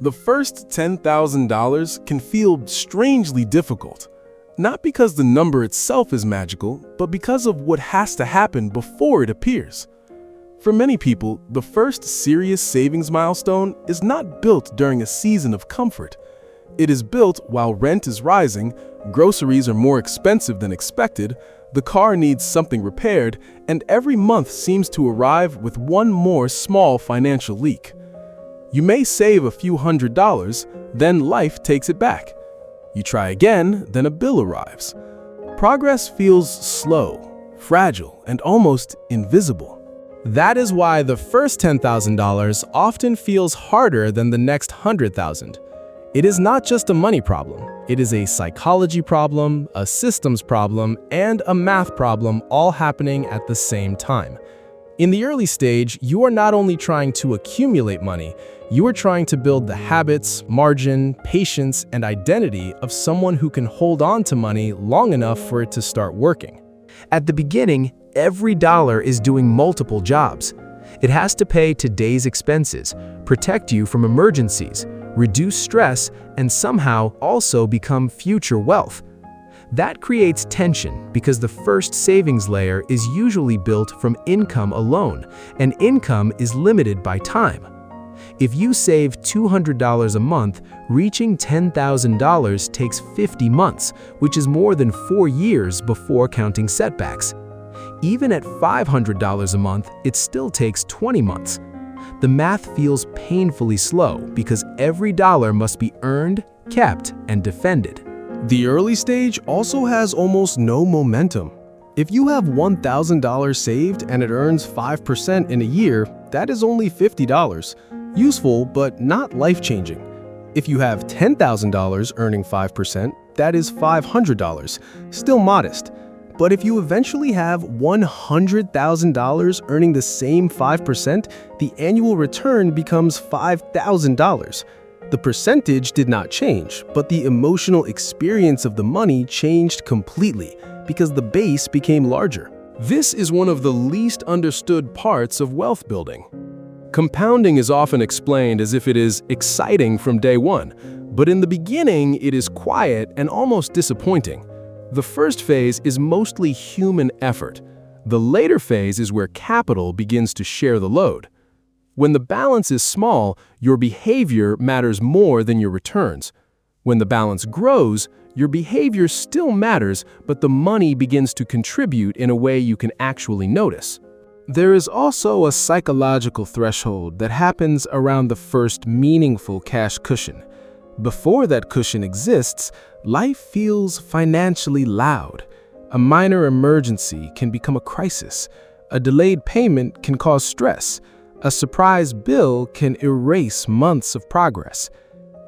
The first $10,000 can feel strangely difficult, not because the number itself is magical, but because of what has to happen before it appears. For many people, the first serious savings milestone is not built during a season of comfort. It is built while rent is rising, groceries are more expensive than expected, the car needs something repaired, and every month seems to arrive with one more small financial leak. You may save a few $100s, then life takes it back. You try again, then a bill arrives. Progress feels slow, fragile, and almost invisible. That is why the first $10,000 often feels harder than the next $100,000. It is not just a money problem. It is a psychology problem, a systems problem, and a math problem all happening at the same time. In the early stage, you are not only trying to accumulate money, you are trying to build the habits, margin, patience, and identity of someone who can hold on to money long enough for it to start working. At the beginning, every dollar is doing multiple jobs. It has to pay today's expenses, protect you from emergencies, reduce stress, and somehow also become future wealth. That creates tension because the first savings layer is usually built from income alone, and income is limited by time. If you save $200 a month, reaching $10,000 takes 50 months, which is more than 4 years before counting setbacks. Even at $500 a month, it still takes 20 months. The math feels painfully slow because every dollar must be earned, kept, and defended. The early stage also has almost no momentum. If you have $1,000 saved and it earns 5% in a year, that is only $50. Useful, but not life-changing. If you have $10,000 earning 5%, that is $500, still modest. But if you eventually have $100,000 earning the same 5%, the annual return becomes $5,000. The percentage did not change, but the emotional experience of the money changed completely because the base became larger. This is one of the least understood parts of wealth building. Compounding is often explained as if it is exciting from day one, but in the beginning it is quiet and almost disappointing. The first phase is mostly human effort. The later phase is where capital begins to share the load. When the balance is small, your behavior matters more than your returns. When the balance grows, your behavior still matters, but the money begins to contribute in a way you can actually notice. There is also a psychological threshold that happens around the first meaningful cash cushion. Before that cushion exists, life feels financially loud. A minor emergency can become a crisis. A delayed payment can cause stress. A surprise bill can erase months of progress.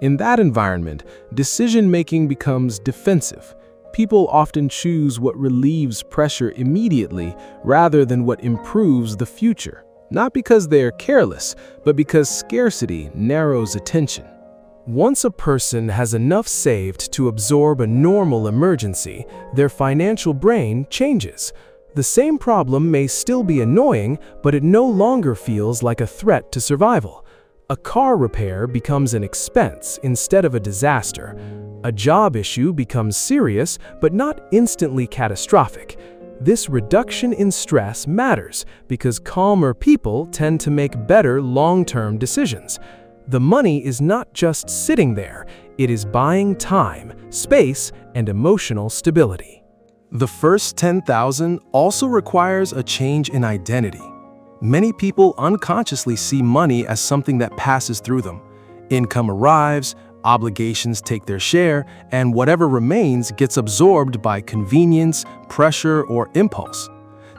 In that environment, decision-making becomes defensive. People often choose what relieves pressure immediately rather than what improves the future, not because they are careless, but because scarcity narrows attention. Once a person has enough saved to absorb a normal emergency, their financial brain changes. The same problem may still be annoying, but it no longer feels like a threat to survival. A car repair becomes an expense instead of a disaster. A job issue becomes serious, but not instantly catastrophic. This reduction in stress matters because calmer people tend to make better long-term decisions. The money is not just sitting there, it is buying time, space, and emotional stability. The first $10,000 also requires a change in identity. Many people unconsciously see money as something that passes through them. Income arrives, obligations take their share, and whatever remains gets absorbed by convenience, pressure, or impulse.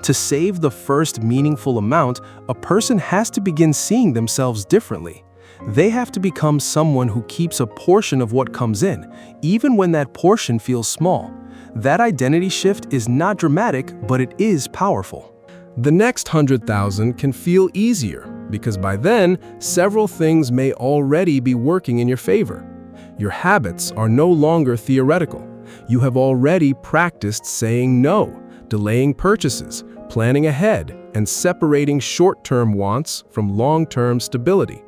To save the first meaningful amount, a person has to begin seeing themselves differently. They have to become someone who keeps a portion of what comes in, even when that portion feels small. That identity shift is not dramatic, but it is powerful. The next $100,000 can feel easier because by then, several things may already be working in your favor. Your habits are no longer theoretical. You have already practiced saying no, delaying purchases, planning ahead, and separating short-term wants from long-term stability.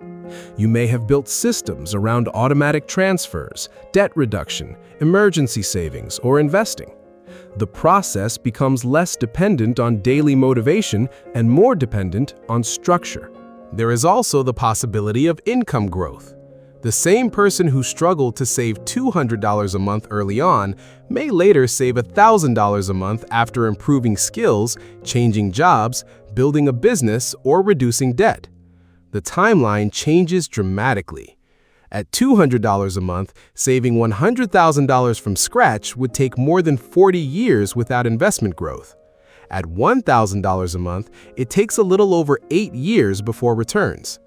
You may have built systems around automatic transfers, debt reduction, emergency savings, or investing. The process becomes less dependent on daily motivation and more dependent on structure. There is also the possibility of income growth. The same person who struggled to save $200 a month early on may later save $1,000 a month after improving skills, changing jobs, building a business, or reducing debt. The timeline changes dramatically. At $200 a month, saving $100,000 from scratch would take more than 40 years without investment growth. At $1,000 a month, it takes a little over 8 years before returns.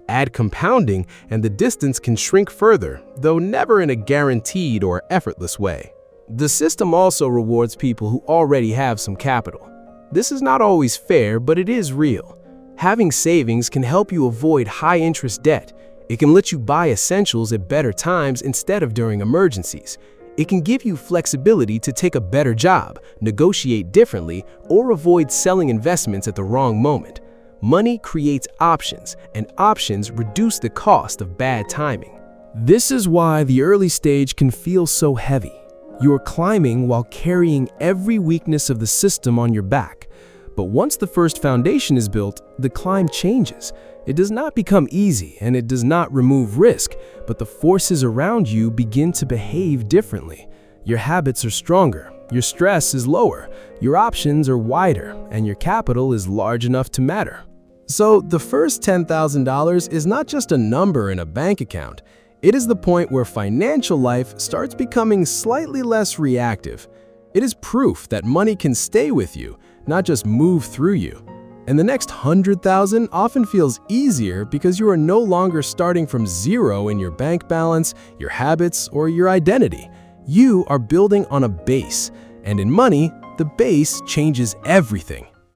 Add compounding, and the distance can shrink further, though never in a guaranteed or effortless way. The system also rewards people who already have some capital. This is not always fair, but it is real. Having savings can help you avoid high-interest debt. It can let you buy essentials at better times instead of during emergencies. It can give you flexibility to take a better job, negotiate differently, or avoid selling investments at the wrong moment. Money creates options, and options reduce the cost of bad timing. This is why the early stage can feel so heavy. You are climbing while carrying every weakness of the system on your back. But once the first foundation is built, the climb changes. It does not become easy, and it does not remove risk, but the forces around you begin to behave differently. Your habits are stronger, your stress is lower, your options are wider, and your capital is large enough to matter. So the first $10,000 is not just a number in a bank account. It is the point where financial life starts becoming slightly less reactive. It is proof that money can stay with you, not just move through you. And the next $100,000 often feels easier because you are no longer starting from zero in your bank balance, your habits, or your identity. You are building on a base, and in money, the base changes everything.